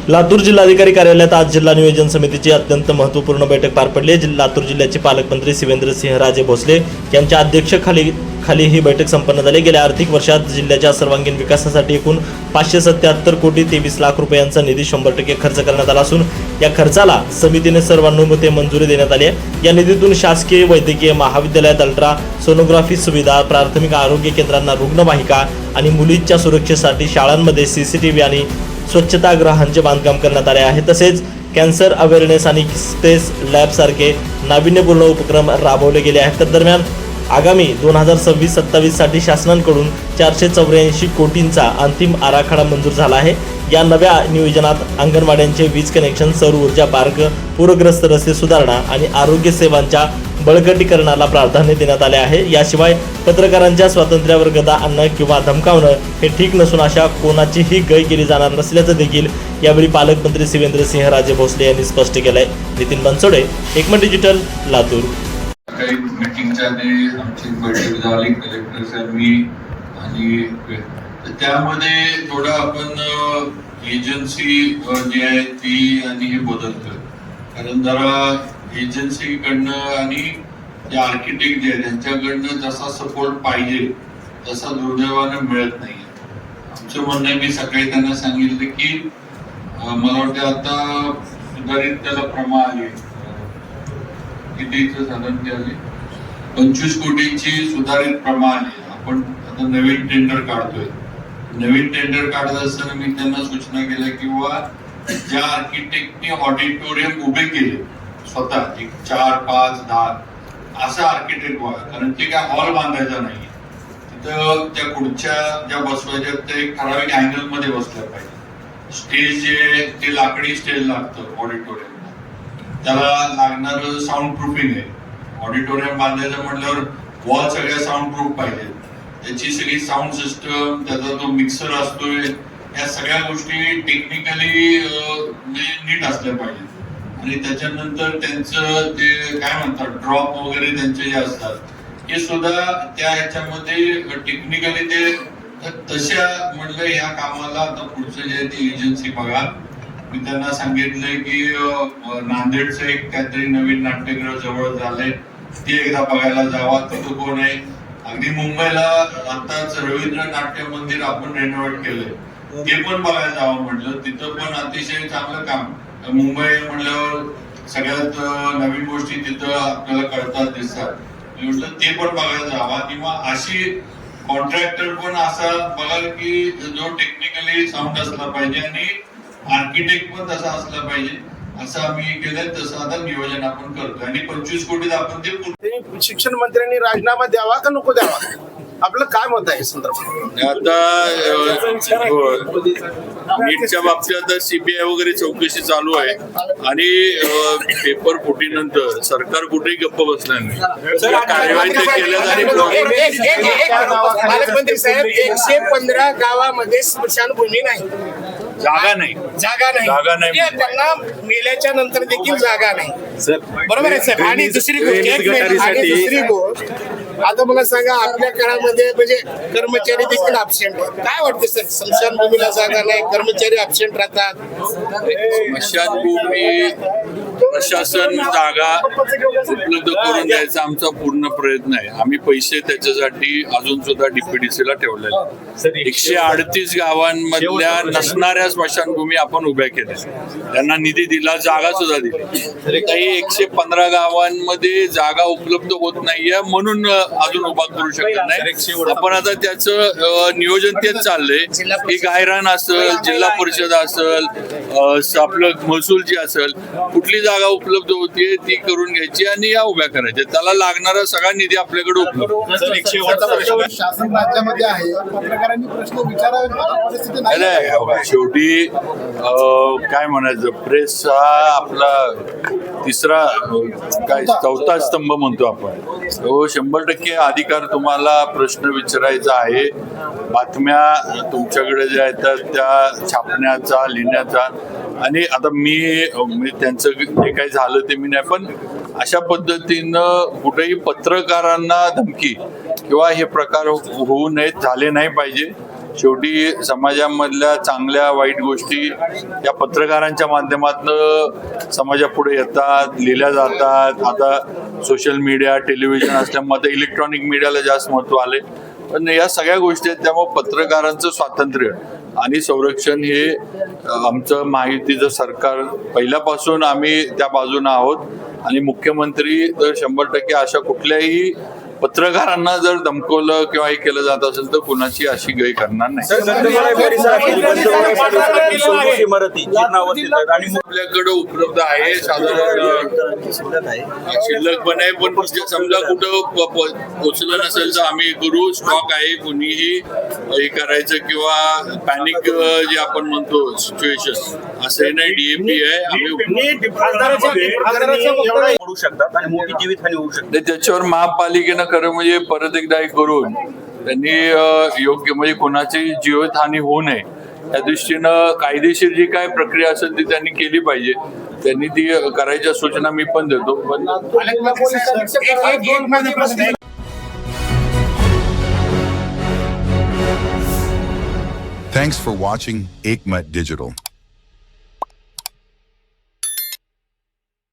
लातूर जिल्हाधिकारी कार्यालयात आज जिल्हा नियोजन समितीची अत्यंत महत्त्वपूर्ण बैठक पार पडली। लातूर जिल्ह्याचे पालकमंत्री शिवेंद्रसिंहराजे भोसले यांच्या अध्यक्षतेखाली ही बैठक संपन्न झाली। गेल्या आर्थिक वर्षात जिल्ह्याच्या सर्वांगीण विकासासाठी एकूण 577 कोटी 23 लाख रुपयांचा निधी 100% खर्च करण्यात आला असून या खर्चाला समितीने सर्वानुमते मंजुरी देण्यात आली आहे। या निधीतून शासकीय वैद्यकीय महाविद्यालयात अल्ट्रा सोनोग्राफी सुविधा, प्राथमिक आरोग्य केंद्रांना रुग्णवाहिका आणि मुलींच्या सुरक्षेसाठी शाळांमध्ये CCTV आणि स्वच्छतागृहांचे बांधकाम करण्यात आले आहे। तसेच कॅन्सर अवेअरनेस आणि स्पेस लॅब सारखे नाविन्यपूर्ण उपक्रम राबवले गेले आहेत। तर दरम्यान आगामी 2026-27 साठी शासनाकडून 484 कोटींचा अंतिम आराखडा मंजूर झाला आहे। या नव्या नियोजनात अंगणवाड्यांचे वीज कनेक्शन, सौर ऊर्जा पार्क, पूरग्रस्त रस्ते सुधारणा आणि आरोग्य सेवांच्या बळकटीकरणाला प्राधान्य देण्यात आले आहे। याशिवाय पत्रकारांच्या स्वातंत्र्यावर गदा आणणं किंवा धमकावणं हे ठीक नसून अशा कोणाचीही गय केली जाणार नसल्याचं देखील यावेळी पालकमंत्री शिवेंद्रसिंहराजे भोसले यांनी स्पष्ट केलंय। नितीन बनसोडे, एकमत डिजिटल, लातूर। काही मीटिंगच्या आमची बैठक झाली कलेक्टर साहेबांनी आणि त्यामध्ये थोडं आपण एजन्सी जी आहे ती आणि हे बदलतोय, कारण जरा एजन्सीकडनं आणि जे आर्किटेक्ट जे आहे त्यांच्याकडनं जसा सपोर्ट पाहिजे तसा दुर्दैवानं मिळत नाही। आमचं म्हणणं आहे, मी त्यांना सांगितलं की मला वाटतं आता सुधारित त्याला प्रमा आली, कितीचं साधारण आली 25 कोटीची सुधारित प्रमा आली। आपण आता नवीन टेंडर काढतोय। नवीन टेंडर काढत असताना मी त्यांना सूचना केल्या किंवा ज्या आर्किटेक्टने ऑडिटोरियम उभे केले स्वतः 4, 5, 10 असा आर्किटेक्ट व्हावा, कारण ते काय हॉल बांधायचा नाही, तिथं त्या खुर्च्या ज्या बसवायच्या ते एक ठराविक अँगल मध्ये बसल्या पाहिजे। स्टेज जे ते लाकडी स्टेज लागतं ऑडिटोरियमला, त्याला लागणारं साऊंड प्रूफिंग आहे। ऑडिटोरियम बांधायचं म्हटल्यावर वॉल सगळ्या साऊंड प्रूफ पाहिजे, त्याची सगळी साऊंड सिस्टम, त्याचा जो मिक्सर असतोय, या सगळ्या गोष्टी टेक्निकली नीट असल्या पाहिजेत। आणि त्याच्यानंतर त्यांचं ते काय म्हणतात ड्रॉप वगैरे त्यांचे जे असतात हे सुद्धा त्या ह्याच्यामध्ये टेक्निकली ते तशा म्हणलं ह्या कामाला आता पुढचं जे ती एजन्सी बघा। मी त्यांना सांगितलंय की नांदेडचं एक काहीतरी नवीन नाट्यगृह जवळ झालंय, ते एकदा बघायला जावा, तिथं कोण आहे। अगदी मुंबईला आताच रवींद्र नाट्य मंदिर आपण रेनोव्हेट केलंय, ते पण बघायला जावं म्हटलं, तिथं पण अतिशय चांगलं काम। मुंबई म्हणल्यावर सगळ्यात नवीन गोष्टी तिथं आपल्याला कळतात, दिसतात, म्हटलं ते पण बघायला जावा। किंवा अशी कॉन्ट्रॅक्टर पण असा बघा की जो टेक्निकली साऊंड असला पाहिजे आणि आर्किटेक्ट पण तसा असला पाहिजे, असं आम्ही केलंय। तसं आता नियोजन आपण करतोय आणि 25 कोटीत आपण ते शिक्षण मंत्र्यांनी राजीनामा द्यावा का नको द्यावा, आपलं काय मत आहे संदर्भात? आता नीटच्या बाबतीत आता CBI वगैरे चौकशी चालू आहे आणि पेपर फुटीनंतर सरकार कुठेही गप्प बसणार नाही, कार्यवाही ते केल्यात। आणि पालकमंत्री साहेब 115 गावामध्ये स्मशानभूमी नाही, जागा नाही त्यांना मेल्याच्या नंतर देखील जागा नाही, बरोबर आहे सर। आणि दुसरी गोष्ट आता मला सांगा, आपल्या काळामध्ये म्हणजे कर्मचारी देखील अब्सेंट आहेत, काय वाटतं सर? स्मशानभूमीला जागा नाही, कर्मचारी अब्सेंट राहतात। स्मशानभूमी प्रशासन जागा उपलब्ध करून द्यायचा आमचा पूर्ण प्रयत्न आहे। आम्ही पैसे त्याच्यासाठी अजून सुद्धा DPDC ला ठेवलेले 138 गावांमधल्या नसणाऱ्या स्मशानभूमी आपण उभ्या केल्या, त्यांना निधी दिला, जागा सुद्धा दिली। काही 115 गावांमध्ये जागा उपलब्ध होत नाहीये म्हणून अजून उभा करू शकत नाही आपण। आता त्याचं नियोजन तेच चाललंय की गायरान असेल, जिल्हा परिषद असेल, आपलं महसूल जी असेल, कुठली जागा उपलब्ध होतीये ती करून घ्यायची आणि या उभ्या करायच्या, त्याला लागणारा सगळा निधी आपल्याकडे उपलब्ध। शासन राज्यामध्ये आहे, पत्रकारांनी प्रश्न विचारावे, शेवटी काय म्हणायचं, प्रेस हा आपला तिसरा काय चौथा स्तंभ म्हणतो आपण, तो 100% अधिकार तुम्हाला प्रश्न विचारायचा आहे, बातम्या तुमच्याकडे ज्या येतात त्या छापण्याचा, लिहिण्याचा। आणि आता मी त्यांचं जे काही झालं ते मी नाही, पण अशा पद्धतीनं कुठेही पत्रकारांना धमकी किंवा हे प्रकार होऊ नयेत, झाले नाही पाहिजे। शेवटी समाजामधल्या चांगल्या वाईट गोष्टी या पत्रकारांच्या माध्यमातून समाजापुढे येतात, लिहिल्या जातात. आता सोशल मीडिया, टेलिव्हिजन असल्यामुळे आता इलेक्ट्रॉनिक मीडियाला जास्त महत्त्व आले. पण या सगळ्या गोष्टी आहेत, त्यामुळे पत्रकारांचं स्वातंत्र्य आणि संरक्षण हे आमचं महायुतीचं सरकार पहिल्यापासून आम्ही त्या बाजूने आहोत. आणि मुख्यमंत्री तर 100% अशा कुठल्याही पत्रकारांना जर धमकवलं किंवा हे केलं जात असेल तर कुणाची अशी गय करणार नाही. आपल्याकडे उपलब्ध आहे, साधारण शिल्लक पण आहे. पण समजा कुठं पोचलं नसेल तर आम्ही करू. स्टॉक आहे, कुणीही हे करायचं किंवा पॅनिक जे आपण म्हणतो सिच्युएशन असं नाही. डीएपी आहे, आम्ही त्याच्यावर महापालिकेनं खरं म्हणजे परत एकदा हे करून त्यांनी योग्य म्हणजे कोणाची जीवितहानी होऊ नये त्या दृष्टीनं कायदेशीर जी काय प्रक्रिया असेल ती त्यांनी केली पाहिजे. त्यांनी ती करायच्या सूचना मी पण देतो. पण Thanks for watching Ekmat Digital.